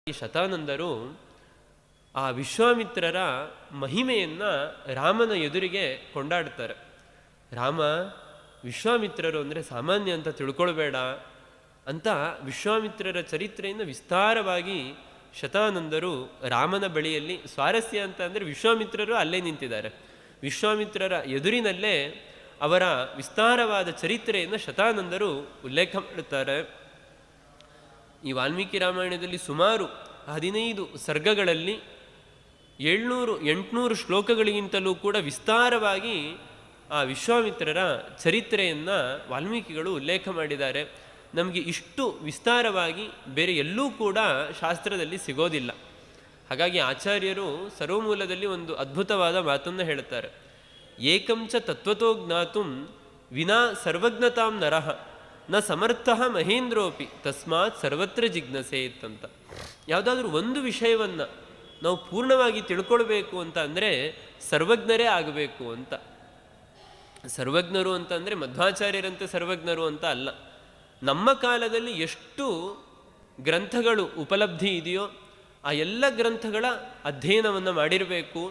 ಈ ಶತಾನಂದರು ಆ ವಿಶ್ವಾಮಿತ್ರರ ಮಹಿಮೆಯನ್ನು ರಾಮನ ಎದುರಿಗೆ ಕೊಂಡಾಡ್ತಾರೆ. ರಾಮ, ವಿಶ್ವಾಮಿತ್ರರು ಅಂದರೆ ಸಾಮಾನ್ಯ ಅಂತ ತಿಳ್ಕೊಳ್ಬೇಡ ಅಂತ ವಿಶ್ವಾಮಿತ್ರರ ಚರಿತ್ರೆಯನ್ನು ವಿಸ್ತಾರವಾಗಿ ಶತಾನಂದರು ರಾಮನ ಬಳಿಯಲ್ಲಿ, ಸ್ವಾರಸ್ಯ ಅಂತ ಅಂದರೆ ವಿಶ್ವಾಮಿತ್ರರು ಅಲ್ಲೇ ನಿಂತಿದ್ದಾರೆ, ವಿಶ್ವಾಮಿತ್ರರ ಎದುರಿನಲ್ಲೇ ಅವರ ವಿಸ್ತಾರವಾದ ಚರಿತ್ರೆಯನ್ನು ಶತಾನಂದರು ಉಲ್ಲೇಖ ಮಾಡುತ್ತಾರೆ. ಈ ವಾಲ್ಮೀಕಿ ರಾಮಾಯಣದಲ್ಲಿ ಸುಮಾರು 15 ಸರ್ಗಗಳಲ್ಲಿ 700-800 ಶ್ಲೋಕಗಳಿಗಿಂತಲೂ ಕೂಡ ವಿಸ್ತಾರವಾಗಿ ಆ ವಿಶ್ವಾಮಿತ್ರರ ಚರಿತ್ರೆಯನ್ನು ವಾಲ್ಮೀಕಿಗಳು ಉಲ್ಲೇಖ ಮಾಡಿದ್ದಾರೆ. ನಮಗೆ ಇಷ್ಟು ವಿಸ್ತಾರವಾಗಿ ಬೇರೆ ಎಲ್ಲೂ ಕೂಡ ಶಾಸ್ತ್ರದಲ್ಲಿ ಸಿಗೋದಿಲ್ಲ. ಹಾಗಾಗಿ ಆಚಾರ್ಯರು ಸರ್ವಮೂಲದಲ್ಲಿ ಒಂದು ಅದ್ಭುತವಾದ ಮಾತನ್ನು ಹೇಳುತ್ತಾರೆ. ಏಕಂಚ ತತ್ವತೋ ಜ್ಞಾತುಂ ವಿನಾ ಸರ್ವಜ್ಞತಾಂ ನರಃ ನ ಸಮರ್ಥ ಮಹೇಂದ್ರೋಪಿ ತಸ್ಮಾತ್ ಸರ್ವತ್ರ ಜಿಜ್ಞಸೇತ್ ಅಂತ. ಯಾವುದಾದ್ರೂ ಒಂದು ವಿಷಯವನ್ನು ನಾವು ಪೂರ್ಣವಾಗಿ ತಿಳ್ಕೊಳ್ಬೇಕು ಅಂತ ಅಂದರೆ ಸರ್ವಜ್ಞರೇ ಆಗಬೇಕು ಅಂತ. ಸರ್ವಜ್ಞರು ಅಂತ ಅಂದರೆ ಮಧ್ವಾಚಾರ್ಯರಂತೆ ಸರ್ವಜ್ಞರು ಅಂತ ಅಲ್ಲ. ನಮ್ಮ ಕಾಲದಲ್ಲಿ ಎಷ್ಟು ಗ್ರಂಥಗಳು ಉಪಲಬ್ಧಿ ಇದೆಯೋ ಆ ಎಲ್ಲ ಗ್ರಂಥಗಳ ಅಧ್ಯಯನವನ್ನು ಮಾಡಿರಬೇಕು.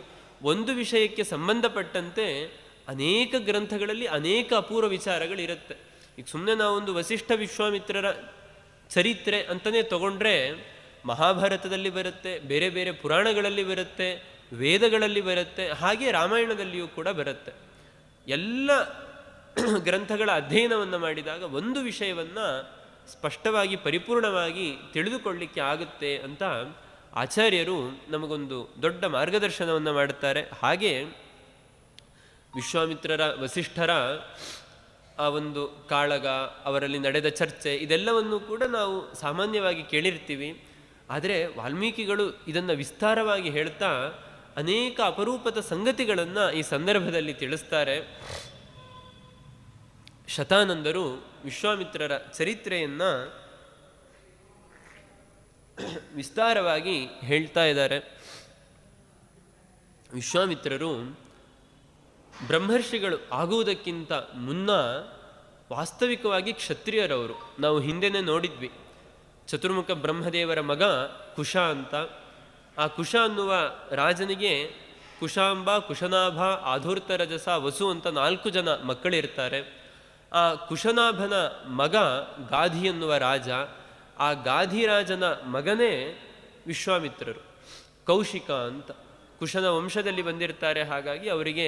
ಒಂದು ವಿಷಯಕ್ಕೆ ಸಂಬಂಧಪಟ್ಟಂತೆ ಅನೇಕ ಗ್ರಂಥಗಳಲ್ಲಿ ಅನೇಕ ಅಪೂರ್ವ ವಿಚಾರಗಳಿರುತ್ತೆ. ಈಗ ಸುಮ್ಮನೆ ನಾವೊಂದು ವಸಿಷ್ಠ ವಿಶ್ವಾಮಿತ್ರರ ಚರಿತ್ರೆ ಅಂತಲೇ ತಗೊಂಡ್ರೆ ಮಹಾಭಾರತದಲ್ಲಿ ಬರುತ್ತೆ, ಬೇರೆ ಬೇರೆ ಪುರಾಣಗಳಲ್ಲಿ ಬರುತ್ತೆ, ವೇದಗಳಲ್ಲಿ ಬರುತ್ತೆ, ಹಾಗೆ ರಾಮಾಯಣದಲ್ಲಿಯೂ ಕೂಡ ಬರುತ್ತೆ. ಎಲ್ಲ ಗ್ರಂಥಗಳ ಅಧ್ಯಯನವನ್ನು ಮಾಡಿದಾಗ ಒಂದು ವಿಷಯವನ್ನು ಸ್ಪಷ್ಟವಾಗಿ ಪರಿಪೂರ್ಣವಾಗಿ ತಿಳಿದುಕೊಳ್ಳಿಕ್ಕೆ ಆಗುತ್ತೆ ಅಂತ ಆಚಾರ್ಯರು ನಮಗೊಂದು ದೊಡ್ಡ ಮಾರ್ಗದರ್ಶನವನ್ನು ಮಾಡುತ್ತಾರೆ. ಹಾಗೆ ವಿಶ್ವಾಮಿತ್ರರ ವಸಿಷ್ಠರ ಆ ಒಂದು ಕಾಳಗ, ಅವರಲ್ಲಿ ನಡೆದ ಚರ್ಚೆ, ಇದೆಲ್ಲವನ್ನು ಕೂಡ ನಾವು ಸಾಮಾನ್ಯವಾಗಿ ಕೇಳಿರ್ತೀವಿ. ಆದರೆ ವಾಲ್ಮೀಕಿಗಳು ಇದನ್ನು ವಿಸ್ತಾರವಾಗಿ ಹೇಳ್ತಾ ಅನೇಕ ಅಪರೂಪದ ಸಂಗತಿಗಳನ್ನು ಈ ಸಂದರ್ಭದಲ್ಲಿ ತಿಳಿಸ್ತಾರೆ. ಶತಾನಂದರು ವಿಶ್ವಾಮಿತ್ರರ ಚರಿತ್ರೆಯನ್ನು ವಿಸ್ತಾರವಾಗಿ ಹೇಳ್ತಾ ಇದ್ದಾರೆ. ವಿಶ್ವಾಮಿತ್ರರು ಬ್ರಹ್ಮರ್ಷಿಗಳು ಆಗುವುದಕ್ಕಿಂತ ಮುನ್ನ ವಾಸ್ತವಿಕವಾಗಿ ಕ್ಷತ್ರಿಯರವರು. ನಾವು ಹಿಂದೆನೇ ನೋಡಿದ್ವಿ, ಚತುರ್ಮುಖ ಬ್ರಹ್ಮದೇವರ ಮಗ ಕುಶ ಅಂತ. ಆ ಕುಶ ಅನ್ನುವ ರಾಜನಿಗೆ ಕುಶಾಂಬ, ಕುಶನಾಭ, ಆಧೂರ್ತರಜಸ, ವಸು ಅಂತ 4 ಜನ ಮಕ್ಕಳಿರ್ತಾರೆ. ಆ ಕುಶನಾಭನ ಮಗ ಗಾಧಿ ಎನ್ನುವ ರಾಜ. ಆ ಗಾಧಿರಾಜನ ಮಗನೇ ವಿಶ್ವಾಮಿತ್ರರು, ಕೌಶಿಕ ಅಂತ. ಕುಶನ ವಂಶದಲ್ಲಿ ಬಂದಿರ್ತಾರೆ, ಹಾಗಾಗಿ ಅವರಿಗೆ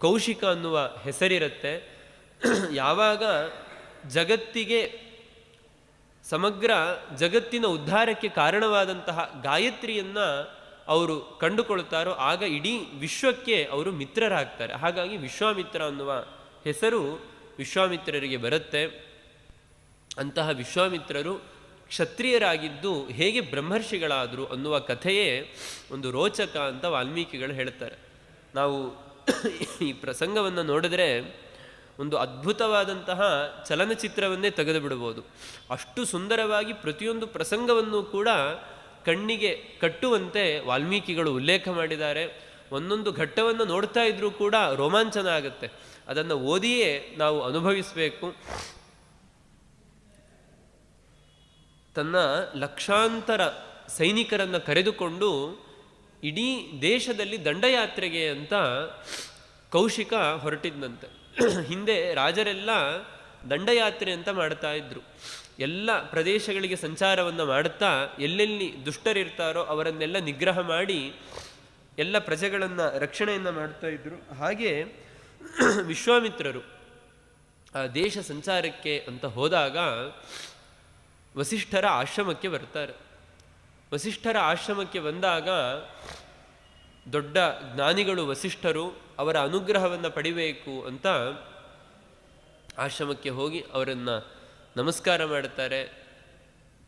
ಕೌಶಿಕ ಅನ್ನುವ ಹೆಸರಿರುತ್ತೆ. ಯಾವಾಗ ಜಗತ್ತಿಗೆ, ಸಮಗ್ರ ಜಗತ್ತಿನ ಉದ್ಧಾರಕ್ಕೆ ಕಾರಣವಾದಂತಹ ಗಾಯತ್ರಿಯನ್ನು ಅವರು ಕಂಡುಕೊಳ್ತಾರೋ ಆಗ ಇಡೀ ವಿಶ್ವಕ್ಕೆ ಅವರು ಮಿತ್ರರಾಗ್ತಾರೆ. ಹಾಗಾಗಿ ವಿಶ್ವಾಮಿತ್ರ ಅನ್ನುವ ಹೆಸರು ವಿಶ್ವಾಮಿತ್ರರಿಗೆ ಬರುತ್ತೆ. ಅಂತಹ ವಿಶ್ವಾಮಿತ್ರರು ಕ್ಷತ್ರಿಯರಾಗಿದ್ದು ಹೇಗೆ ಬ್ರಹ್ಮರ್ಷಿಗಳಾದರು ಅನ್ನುವ ಕಥೆಯೇ ಒಂದು ರೋಚಕ ಅಂತ ವಾಲ್ಮೀಕಿಗಳು ಹೇಳ್ತಾರೆ. ನಾವು ಈ ಪ್ರಸಂಗವನ್ನು ನೋಡಿದ್ರೆ ಒಂದು ಅದ್ಭುತವಾದಂತಹ ಚಲನಚಿತ್ರವನ್ನೇ ತೆಗೆದು ಬಿಡ್ಬೋದು. ಅಷ್ಟು ಸುಂದರವಾಗಿ ಪ್ರತಿಯೊಂದು ಪ್ರಸಂಗವನ್ನು ಕೂಡ ಕಣ್ಣಿಗೆ ಕಟ್ಟುವಂತೆ ವಾಲ್ಮೀಕಿಗಳು ಉಲ್ಲೇಖ ಮಾಡಿದ್ದಾರೆ. ಒಂದೊಂದು ಘಟ್ಟವನ್ನು ನೋಡ್ತಾ ಇದ್ರೂ ಕೂಡ ರೋಮಾಂಚನ ಆಗುತ್ತೆ. ಅದನ್ನು ಓದಿಯೇ ನಾವು ಅನುಭವಿಸಬೇಕು. ತನ್ನ ಲಕ್ಷಾಂತರ ಸೈನಿಕರನ್ನು ಕರೆದುಕೊಂಡು ಇಡೀ ದೇಶದಲ್ಲಿ ದಂಡಯಾತ್ರೆಗೆ ಅಂತ ಕೌಶಿಕ ಹೊರಟಿದ್ದಂತೆ. ಹಿಂದೆ ರಾಜರೆಲ್ಲ ದಂಡಯಾತ್ರೆ ಅಂತ ಮಾಡ್ತಾ ಇದ್ರು. ಎಲ್ಲ ಪ್ರದೇಶಗಳಿಗೆ ಸಂಚಾರವನ್ನು ಮಾಡುತ್ತಾ ಎಲ್ಲೆಲ್ಲಿ ದುಷ್ಟರಿರ್ತಾರೋ ಅವರನ್ನೆಲ್ಲ ನಿಗ್ರಹ ಮಾಡಿ ಎಲ್ಲ ಪ್ರಜೆಗಳನ್ನು ರಕ್ಷಣೆಯನ್ನು ಮಾಡ್ತಾ ಇದ್ರು. ಹಾಗೆ ವಿಶ್ವಾಮಿತ್ರರು ಆ ದೇಶ ಸಂಚಾರಕ್ಕೆ ಅಂತ ಹೋದಾಗ ವಸಿಷ್ಠರ ಆಶ್ರಮಕ್ಕೆ ಬರ್ತಾರೆ. ವಸಿಷ್ಠರ ಆಶ್ರಮಕ್ಕೆ ಬಂದಾಗ ದೊಡ್ಡ ಜ್ಞಾನಿಗಳು ವಸಿಷ್ಠರು, ಅವರ ಅನುಗ್ರಹವನ್ನು ಪಡಿಬೇಕು ಅಂತ ಆಶ್ರಮಕ್ಕೆ ಹೋಗಿ ಅವರನ್ನು ನಮಸ್ಕಾರ ಮಾಡುತ್ತಾರೆ.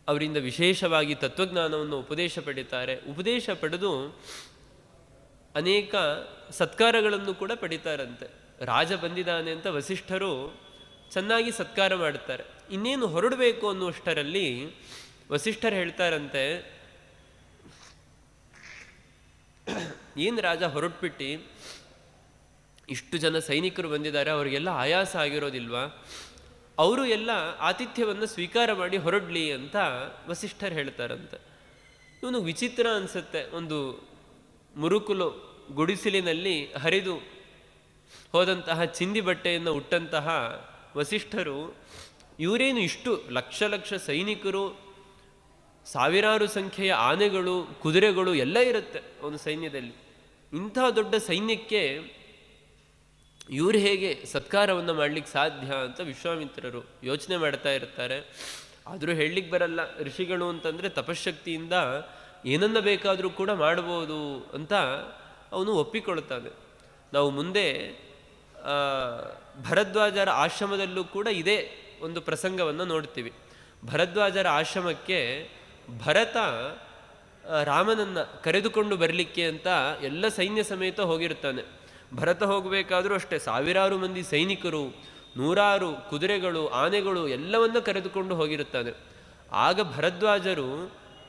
ಅವರಿಂದ ವಿಶೇಷವಾಗಿ ತತ್ವಜ್ಞಾನವನ್ನು ಉಪದೇಶ ಪಡಿತಾರೆ. ಉಪದೇಶ ಪಡೆದು ಅನೇಕ ಸತ್ಕಾರಗಳನ್ನು ಕೂಡ ಪಡಿತಾರಂತೆ. ರಾಜ ಬಂದಿದ್ದಾನೆ ಅಂತ ವಸಿಷ್ಠರು ಚೆನ್ನಾಗಿ ಸತ್ಕಾರ ಮಾಡುತ್ತಾರೆ. ಇನ್ನೇನು ಹೊರಡಬೇಕು ಅನ್ನುವಷ್ಟರಲ್ಲಿ ವಸಿಷ್ಠರು ಹೇಳ್ತಾರಂತೆ, ಏನು ರಾಜ ಹೊರಟ್ಬಿಟ್ಟು ಇಷ್ಟು ಜನ ಸೈನಿಕರು ಬಂದಿದ್ದಾರೆ, ಅವರಿಗೆಲ್ಲ ಆಯಾಸ ಆಗಿರೋದಿಲ್ವಾ? ಅವರು ಎಲ್ಲ ಆತಿಥ್ಯವನ್ನು ಸ್ವೀಕಾರ ಮಾಡಿ ಹೊರಡಲಿ ಅಂತ ವಸಿಷ್ಠರು ಹೇಳ್ತಾರಂತೆ. ಇವನು ವಿಚಿತ್ರ ಅನಿಸುತ್ತೆ. ಒಂದು ಮುರುಕುಲು ಗುಡಿಸಿಲಿನಲ್ಲಿ ಹರಿದು ಹೋದಂತಹ ಚಿಂದಿ ಬಟ್ಟೆಯನ್ನು ಉಟ್ಟಂತಹ ವಸಿಷ್ಠರು, ಇವರೇನು ಇಷ್ಟು ಲಕ್ಷ ಲಕ್ಷ ಸೈನಿಕರು, ಸಾವಿರಾರು ಸಂಖ್ಯೆಯ ಆನೆಗಳು, ಕುದುರೆಗಳು ಎಲ್ಲ ಇರುತ್ತೆ ಒಂದು ಸೈನ್ಯದಲ್ಲಿ. ಇಂಥ ದೊಡ್ಡ ಸೈನ್ಯಕ್ಕೆ ಇವರು ಹೇಗೆ ಸತ್ಕಾರವನ್ನು ಮಾಡಲಿಕ್ಕೆ ಸಾಧ್ಯ ಅಂತ ವಿಶ್ವಾಮಿತ್ರರು ಯೋಚನೆ ಮಾಡ್ತಾ ಇರ್ತಾರೆ. ಆದರೂ ಹೇಳಲಿಕ್ಕೆ ಬರಲ್ಲ. ಋಷಿಗಳು ಅಂತಂದರೆ ತಪಶಕ್ತಿಯಿಂದ ಏನನ್ನ ಬೇಕಾದರೂ ಕೂಡ ಮಾಡ್ಬೋದು ಅಂತ ಅವನು ಒಪ್ಪಿಕೊಳ್ತಾನೆ. ನಾವು ಮುಂದೆ ಭರದ್ವಾಜರ ಆಶ್ರಮದಲ್ಲೂ ಕೂಡ ಇದೇ ಒಂದು ಪ್ರಸಂಗವನ್ನು ನೋಡ್ತೀವಿ. ಭರದ್ವಾಜರ ಆಶ್ರಮಕ್ಕೆ ಭರತ ರಾಮನನ್ನು ಕರೆದುಕೊಂಡು ಬರಲಿಕ್ಕೆ ಅಂತ ಎಲ್ಲ ಸೈನ್ಯ ಸಮೇತ ಹೋಗಿರ್ತಾನೆ. ಭರತ ಹೋಗಬೇಕಾದ್ರೂ ಅಷ್ಟೇ, ಸಾವಿರಾರು ಮಂದಿ ಸೈನಿಕರು, ನೂರಾರು ಕುದುರೆಗಳು, ಆನೆಗಳು ಎಲ್ಲವನ್ನ ಕರೆದುಕೊಂಡು ಹೋಗಿರುತ್ತಾನೆ. ಆಗ ಭರದ್ವಾಜರು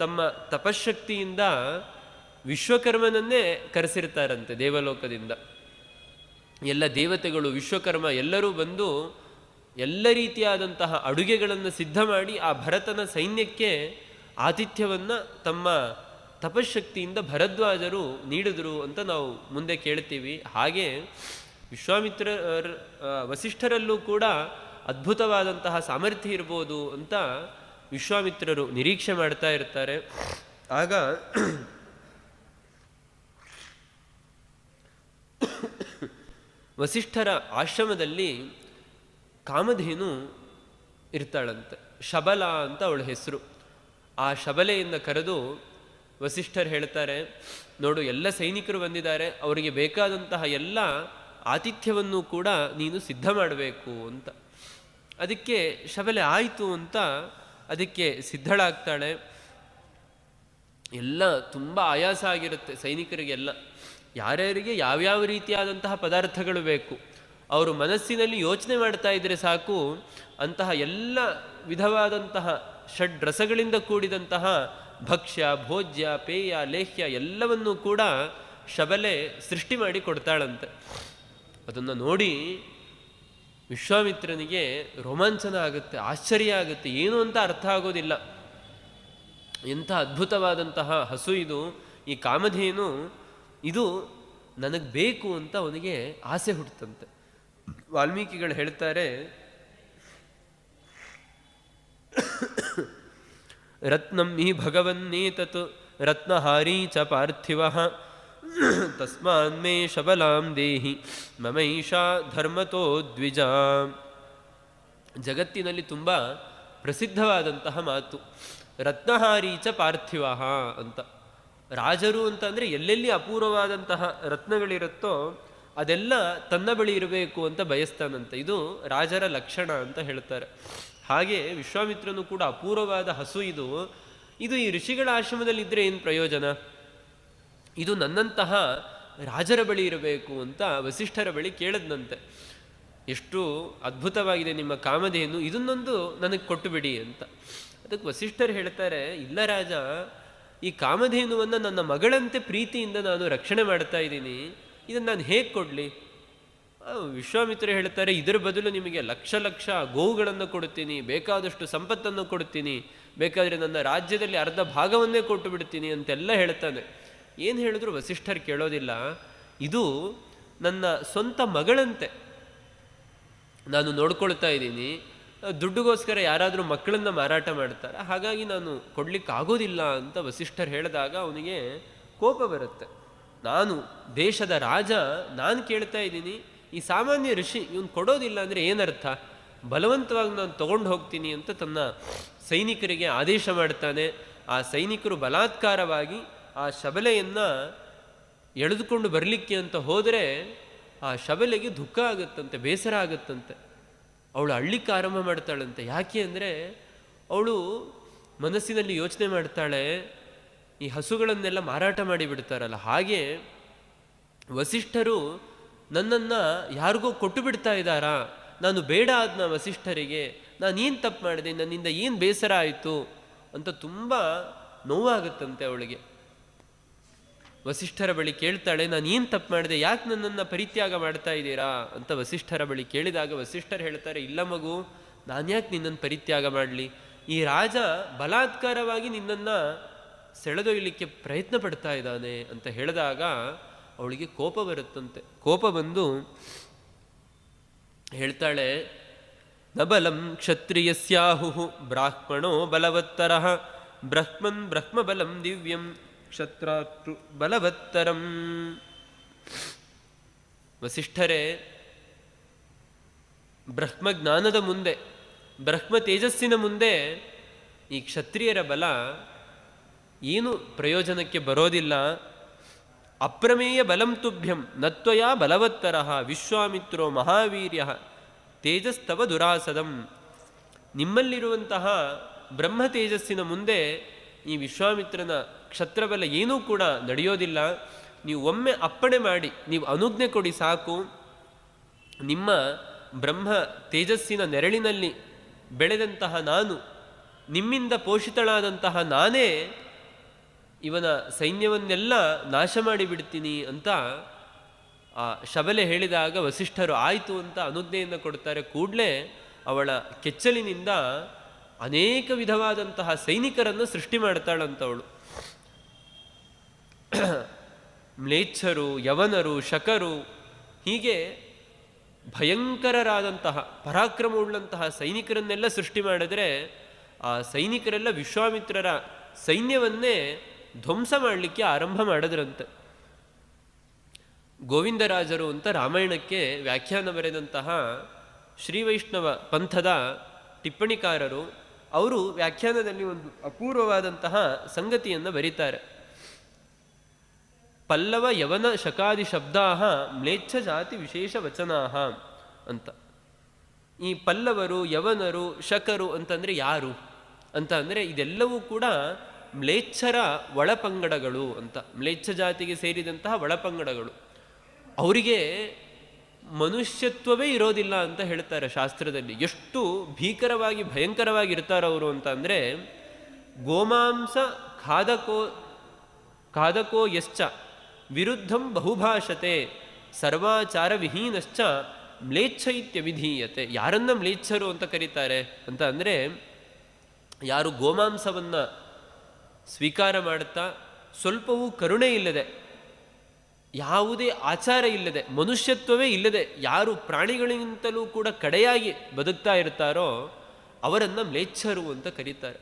ತಮ್ಮ ತಪಶಕ್ತಿಯಿಂದ ವಿಶ್ವಕರ್ಮನನ್ನೇ ಕರೆಸಿರ್ತಾರಂತೆ ದೇವಲೋಕದಿಂದ. ಎಲ್ಲ ದೇವತೆಗಳು, ವಿಶ್ವಕರ್ಮ ಎಲ್ಲರೂ ಬಂದು ಎಲ್ಲ ರೀತಿಯಾದಂತಹ ಅಡುಗೆಗಳನ್ನು ಸಿದ್ಧ ಮಾಡಿ ಆ ಭರತನ ಸೈನ್ಯಕ್ಕೆ ಆತಿಥ್ಯವನ್ನು ತಮ್ಮ ತಪಶಕ್ತಿಯಿಂದ ಭರದ್ವಾಜರು ನೀಡಿದರು ಅಂತ ನಾವು ಮುಂದೆ ಕೇಳ್ತೀವಿ. ಹಾಗೆ ವಸಿಷ್ಠರಲ್ಲೂ ಕೂಡ ಅದ್ಭುತವಾದಂತಹ ಸಾಮರ್ಥ್ಯ ಇರ್ಬೋದು ಅಂತ ವಿಶ್ವಾಮಿತ್ರರು ನಿರೀಕ್ಷೆ ಮಾಡ್ತಾ ಇರ್ತಾರೆ. ಆಗ ವಸಿಷ್ಠರ ಆಶ್ರಮದಲ್ಲಿ ಕಾಮಧೇನು ಇರ್ತಾಳಂತೆ. ಶಬಲ ಅಂತ ಅವಳ ಹೆಸರು. ಆ ಶಬಲೆಯಿಂದ ಕರೆದು ವಸಿಷ್ಠರು ಹೇಳ್ತಾರೆ, ನೋಡು ಎಲ್ಲ ಸೈನಿಕರು ಬಂದಿದ್ದಾರೆ, ಅವರಿಗೆ ಬೇಕಾದಂತಹ ಎಲ್ಲ ಆತಿಥ್ಯವನ್ನು ಕೂಡ ನೀನು ಸಿದ್ಧ ಮಾಡಬೇಕು ಅಂತ. ಅದಕ್ಕೆ ಶಬಲೆ ಆಯಿತು ಅಂತ ಅದಕ್ಕೆ ಸಿದ್ಧಳಾಗ್ತಾಳೆ. ಎಲ್ಲ ತುಂಬ ಆಯಾಸ ಆಗಿರುತ್ತೆ ಸೈನಿಕರಿಗೆಲ್ಲ. ಯಾರ್ಯಾರಿಗೆ ಯಾವ್ಯಾವ ರೀತಿಯಾದಂತಹ ಪದಾರ್ಥಗಳು ಬೇಕು ಅವರು ಮನಸ್ಸಿನಲ್ಲಿ ಯೋಚನೆ ಮಾಡ್ತಾ ಇದ್ದರೆ ಸಾಕು, ಅಂತಹ ಎಲ್ಲ ವಿಧವಾದಂತಹ ಷಡ್ರಸಗಳಿಂದ ಕೂಡಿದಂತಹ ಭಕ್ಷ್ಯ, ಭೋಜ್ಯ, ಪೇಯ, ಲೇಹ್ಯ ಎಲ್ಲವನ್ನೂ ಕೂಡ ಶಬಲೆ ಸೃಷ್ಟಿ ಮಾಡಿ ಕೊಡ್ತಾಳಂತೆ. ಅದನ್ನು ನೋಡಿ ವಿಶ್ವಾಮಿತ್ರನಿಗೆ ರೋಮಾಂಚನ ಆಗುತ್ತೆ, ಆಶ್ಚರ್ಯ ಆಗುತ್ತೆ, ಏನು ಅಂತ ಅರ್ಥ ಆಗೋದಿಲ್ಲ. ಎಂಥ ಅದ್ಭುತವಾದಂತಹ ಹಸು ಇದು, ಈ ಕಾಮಧೇನು, ಇದು ನನಗೆ ಬೇಕು ಅಂತ ಅವನಿಗೆ ಆಸೆ ಹುಟ್ಟುತ್ತಂತೆ. ವಾಲ್ಮೀಕಿಗಳು ಹೇಳ್ತಾರೆ, ರತ್ನಂ ಹಿ ಭಗವನ್ನೇತತ್ ರತ್ನಹಾರೀ ಚ ಪಾರ್ಥಿವಃ ತಸ್ಮಾನ್ಮೇ ಶಬಲಾಂ ದೇಹಿ ಮಮೈಷಾ ಧರ್ಮತೋ ದ್ವಿಜ. ಜಗತ್ತಿನಲ್ಲಿ ತುಂಬ ಪ್ರಸಿದ್ಧವಾದಂತಹ ಮಾತು ರತ್ನಹಾರೀ ಚ ಪಾರ್ಥಿವಃ ಅಂತ. ರಾಜರು ಅಂತಂದರೆ ಎಲ್ಲೆಲ್ಲಿ ಅಪೂರ್ವವಾದಂತಹ ರತ್ನಗಳಿರುತ್ತೋ ಅದೆಲ್ಲ ತನ್ನ ಬಳಿ ಇರಬೇಕು ಅಂತ ಬಯಸ್ತಾನಂತೆ. ಇದು ರಾಜರ ಲಕ್ಷಣ ಅಂತ ಹೇಳ್ತಾರೆ. ಹಾಗೆ ವಿಶ್ವಾಮಿತ್ರನು ಕೂಡ ಅಪೂರ್ವವಾದ ಹಸು ಇದು ಈ ಋಷಿಗಳ ಆಶ್ರಮದಲ್ಲಿದ್ದರೆ ಏನು ಪ್ರಯೋಜನ, ಇದು ನನ್ನಂತಹ ರಾಜರ ಬಳಿ ಇರಬೇಕು ಅಂತ ವಸಿಷ್ಠರ ಬಳಿ ಕೇಳದ್ನಂತೆ. ಎಷ್ಟು ಅದ್ಭುತವಾಗಿದೆ ನಿಮ್ಮ ಕಾಮಧೇನು, ಇದನ್ನೊಂದು ನನಗೆ ಕೊಟ್ಟು ಬಿಡಿ ಅಂತ. ಅದಕ್ಕೆ ವಸಿಷ್ಠರು ಹೇಳ್ತಾರೆ, ಇಲ್ಲ ರಾಜ, ಈ ಕಾಮಧೇನುವನ್ನು ನನ್ನ ಮಗಳಂತೆ ಪ್ರೀತಿಯಿಂದ ನಾನು ರಕ್ಷಣೆ ಮಾಡ್ತಾ ಇದ್ದೀನಿ, ಇದನ್ನು ನಾನು ಹೇಗೆ ಕೊಡಲಿ? ವಿಶ್ವಾಮಿತ್ರ ಹೇಳ್ತಾರೆ, ಇದರ ಬದಲು ನಿಮಗೆ ಲಕ್ಷ ಲಕ್ಷ ಗೋವುಗಳನ್ನು ಕೊಡುತ್ತೀನಿ, ಬೇಕಾದಷ್ಟು ಸಂಪತ್ತನ್ನು ಕೊಡುತ್ತೀನಿ, ಬೇಕಾದರೆ ನನ್ನ ರಾಜ್ಯದಲ್ಲಿ ಅರ್ಧ ಭಾಗವನ್ನೇ ಕೊಟ್ಟು ಬಿಡ್ತೀನಿ ಅಂತೆಲ್ಲ ಹೇಳ್ತಾನೆ. ಏನು ಹೇಳಿದ್ರು ವಸಿಷ್ಠರು ಕೇಳೋದಿಲ್ಲ. ಇದು ನನ್ನ ಸ್ವಂತ ಮಗಳಂತೆ ನಾನು ನೋಡ್ಕೊಳ್ತಾ ಇದ್ದೀನಿ, ದುಡ್ಡುಗೋಸ್ಕರ ಯಾರಾದರೂ ಮಕ್ಕಳನ್ನು ಮಾರಾಟ ಮಾಡ್ತಾರೆ, ಹಾಗಾಗಿ ನಾನು ಕೊಡಲಿಕ್ಕಾಗೋದಿಲ್ಲ ಅಂತ ವಸಿಷ್ಠರು ಹೇಳಿದಾಗ ಅವನಿಗೆ ಕೋಪ ಬರುತ್ತೆ. ನಾನು ದೇಶದ ರಾಜ, ನಾನು ಕೇಳ್ತಾ ಇದ್ದೀನಿ, ಈ ಸಾಮಾನ್ಯ ಋಷಿ ಇವನು ಕೊಡೋದಿಲ್ಲ ಅಂದರೆ ಏನರ್ಥ? ಬಲವಂತವಾಗಿ ನಾನು ತಗೊಂಡು ಹೋಗ್ತೀನಿ ಅಂತ ತನ್ನ ಸೈನಿಕರಿಗೆ ಆದೇಶ ಮಾಡ್ತಾನೆ. ಆ ಸೈನಿಕರು ಬಲಾತ್ಕಾರವಾಗಿ ಆ ಶಬಲೆಯನ್ನು ಎಳೆದುಕೊಂಡು ಬರಲಿಕ್ಕೆ ಅಂತ ಹೋದರೆ ಆ ಶಬಲೆಗೆ ದುಃಖ ಆಗುತ್ತಂತೆ, ಬೇಸರ ಆಗುತ್ತಂತೆ. ಅವಳು ಅಳ್ಳಿಕ್ಕೆ ಆರಂಭ ಮಾಡ್ತಾಳಂತೆ. ಯಾಕೆ ಅಂದರೆ ಅವಳು ಮನಸ್ಸಿನಲ್ಲಿ ಯೋಚನೆ ಮಾಡ್ತಾಳೆ, ಈ ಹಸುಗಳನ್ನೆಲ್ಲ ಮಾರಾಟ ಮಾಡಿಬಿಡ್ತಾರಲ್ಲ, ಹಾಗೆ ವಸಿಷ್ಠರು ನನ್ನನ್ನು ಯಾರಿಗೋ ಕೊಟ್ಟು ಬಿಡ್ತಾ ಇದ್ದಾರಾ, ನಾನು ಬೇಡ ಆದ್ನ ವಸಿಷ್ಠರಿಗೆ, ನಾನೇನು ತಪ್ಪು ಮಾಡಿದೆ, ನನ್ನಿಂದ ಏನು ಬೇಸರ ಆಯಿತು ಅಂತ ತುಂಬ ನೋವಾಗುತ್ತಂತೆ ಅವಳಿಗೆ. ವಸಿಷ್ಠರ ಬಳಿ ಕೇಳ್ತಾಳೆ, ನಾನು ಏನು ತಪ್ಪು ಮಾಡಿದೆ, ಯಾಕೆ ನನ್ನನ್ನು ಪರಿತ್ಯಾಗ ಮಾಡ್ತಾ ಇದ್ದೀರಾ ಅಂತ ವಸಿಷ್ಠರ ಬಳಿ ಕೇಳಿದಾಗ ವಸಿಷ್ಠರು ಹೇಳ್ತಾರೆ, ಇಲ್ಲ ಮಗು, ನಾನು ಯಾಕೆ ನಿನ್ನನ್ನು ಪರಿತ್ಯಾಗ ಮಾಡಲಿ? ಈ ರಾಜ ಬಲಾತ್ಕಾರವಾಗಿ ನಿನ್ನನ್ನು ಸೆಳೆದೊಯ್ಯಲಿಕ್ಕೆ ಪ್ರಯತ್ನ ಪಡ್ತಾ ಇದ್ದಾನೆ ಅಂತ ಹೇಳಿದಾಗ ಅವಳಿಗೆ ಕೋಪ ಬರುತ್ತಂತೆ. ಕೋಪ ಬಂದು ಹೇಳ್ತಾಳೆ, ನಬಲಂ ಕ್ಷತ್ರಿಯಸ್ಯಾಹು ಬ್ರಾಹ್ಮಣೋ ಬಲವತ್ತರಃ ಬ್ರಹ್ಮನ್ ಬ್ರಹ್ಮಬಲಂ ದಿವ್ಯಂ ಕ್ಷತ್ರಾತೃ ಬಲವತ್ತರಂ. ವಸಿಷ್ಠರೇ, ಬ್ರಹ್ಮಜ್ಞಾನದ ಮುಂದೆ, ಬ್ರಹ್ಮ ತೇಜಸ್ಸಿನ ಮುಂದೆ ಈ ಕ್ಷತ್ರಿಯರ ಬಲ ಏನು ಪ್ರಯೋಜನಕ್ಕೆ ಬರೋದಿಲ್ಲ. ಅಪ್ರಮೇಯ ಬಲಂ ತುಭ್ಯಂ ನತ್ವಯಾ ಬಲವತ್ತರಃ ವಿಶ್ವಾಮಿತ್ರೋ ಮಹಾವೀರ್ಯ ತೇಜಸ್ತವ ದುರಾಸದಂ. ನಿಮ್ಮಲ್ಲಿರುವಂತಹ ಬ್ರಹ್ಮ ತೇಜಸ್ಸಿನ ಮುಂದೆ ಈ ವಿಶ್ವಾಮಿತ್ರನ ಕ್ಷತ್ರಬಲ ಏನೂ ಕೂಡ ನಡೆಯೋದಿಲ್ಲ. ನೀವು ಒಮ್ಮೆ ಅಪ್ಪಣೆ ಮಾಡಿ, ನೀವು ಅನುಜ್ಞೆ ಕೊಡಿ ಸಾಕು. ನಿಮ್ಮ ಬ್ರಹ್ಮ ತೇಜಸ್ಸಿನ ನೆರಳಿನಲ್ಲಿ ಬೆಳೆದಂತಹ ನಾನು, ನಿಮ್ಮಿಂದ ಪೋಷಿತಳಾದಂತಹ ನಾನೇ ಇವನ ಸೈನ್ಯವನ್ನೆಲ್ಲ ನಾಶ ಮಾಡಿಬಿಡ್ತೀನಿ ಅಂತ ಆ ಶಬಲೆ ಹೇಳಿದಾಗ ವಸಿಷ್ಠರು ಆಯಿತು ಅಂತ ಅನುಜ್ಞೆಯನ್ನು ಕೊಡ್ತಾರೆ. ಕೂಡಲೇ ಅವಳ ಕೆಚ್ಚಲಿನಿಂದ ಅನೇಕ ವಿಧವಾದಂತಹ ಸೈನಿಕರನ್ನು ಸೃಷ್ಟಿ ಮಾಡ್ತಾಳಂತವಳು. ಮ್ಲೇಚ್ಛರು, ಯವನರು, ಶಕರು, ಹೀಗೆ ಭಯಂಕರರಾದಂತಹ ಪರಾಕ್ರಮವುಳ್ಳಂತಹ ಸೈನಿಕರನ್ನೆಲ್ಲ ಸೃಷ್ಟಿ ಮಾಡಿದ್ರೆ ಆ ಸೈನಿಕರೆಲ್ಲ ವಿಶ್ವಾಮಿತ್ರರ ಸೈನ್ಯವನ್ನೇ ಧ್ವಂಸ ಮಾಡಲಿಕ್ಕೆ ಆರಂಭ ಮಾಡಿದ್ರಂತೆ. ಗೋವಿಂದರಾಜರು ಅಂತ ರಾಮಾಯಣಕ್ಕೆ ವ್ಯಾಖ್ಯಾನ ಬರೆದಂತಹ ಶ್ರೀವೈಷ್ಣವ ಪಂಥದ ಟಿಪ್ಪಣಿಕಾರರು, ಅವರು ವ್ಯಾಖ್ಯಾನದಲ್ಲಿ ಒಂದು ಅಪೂರ್ವವಾದಂತಹ ಸಂಗತಿಯನ್ನು ಬರೀತಾರೆ. ಪಲ್ಲವ ಯವನ ಶಕಾದಿ ಶಬ್ದಾ ಮ್ಲೇಚ್ಛ ಜಾತಿ ವಿಶೇಷ ವಚನಾ ಅಂತ. ಈ ಪಲ್ಲವರು, ಯವನರು, ಶಕರು ಅಂತಂದರೆ ಯಾರು ಅಂತ ಅಂದರೆ ಇದೆಲ್ಲವೂ ಕೂಡ ಮ್ಲೇಚ್ಛರ ಒಳಪಂಗಡಗಳು ಅಂತ. ಮ್ಲೇಚ್ಛ ಜಾತಿಗೆ ಸೇರಿದಂತಹ ಒಳಪಂಗಡಗಳು. ಅವರಿಗೆ ಮನುಷ್ಯತ್ವವೇ ಇರೋದಿಲ್ಲ ಅಂತ ಹೇಳ್ತಾರೆ ಶಾಸ್ತ್ರದಲ್ಲಿ. ಎಷ್ಟು ಭೀಕರವಾಗಿ ಭಯಂಕರವಾಗಿ ಇರ್ತಾರವರು ಅಂತ ಅಂದರೆ, ಗೋಮಾಂಸ ಖಾದಕೋ ಯಶ್ಚ ವಿರುದ್ಧಂ ಬಹುಭಾಷತೆ ಸರ್ವಾಚಾರ ವಿಹೀನಶ್ಚ ಮ್ಲೇಚ್ಛ ಇತ್ಯವಿಧೀಯತೆ. ಯಾರನ್ನ ಮ್ಲೇಚ್ಛರು ಅಂತ ಕರೀತಾರೆ ಅಂತ ಅಂದರೆ, ಯಾರು ಗೋಮಾಂಸವನ್ನು ಸ್ವೀಕಾರ ಮಾಡುತ್ತಾ ಸ್ವಲ್ಪವೂ ಕರುಣೆ ಇಲ್ಲದೆ, ಯಾವುದೇ ಆಚಾರ ಇಲ್ಲದೆ, ಮನುಷ್ಯತ್ವವೇ ಇಲ್ಲದೆ ಯಾರು ಪ್ರಾಣಿಗಳಿಗಿಂತಲೂ ಕೂಡ ಕಡೆಯಾಗಿ ಬದುಕ್ತಾ ಇರ್ತಾರೋ ಅವರನ್ನು ಮ್ಲೇಚ್ಛರು ಅಂತ ಕರೀತಾರೆ.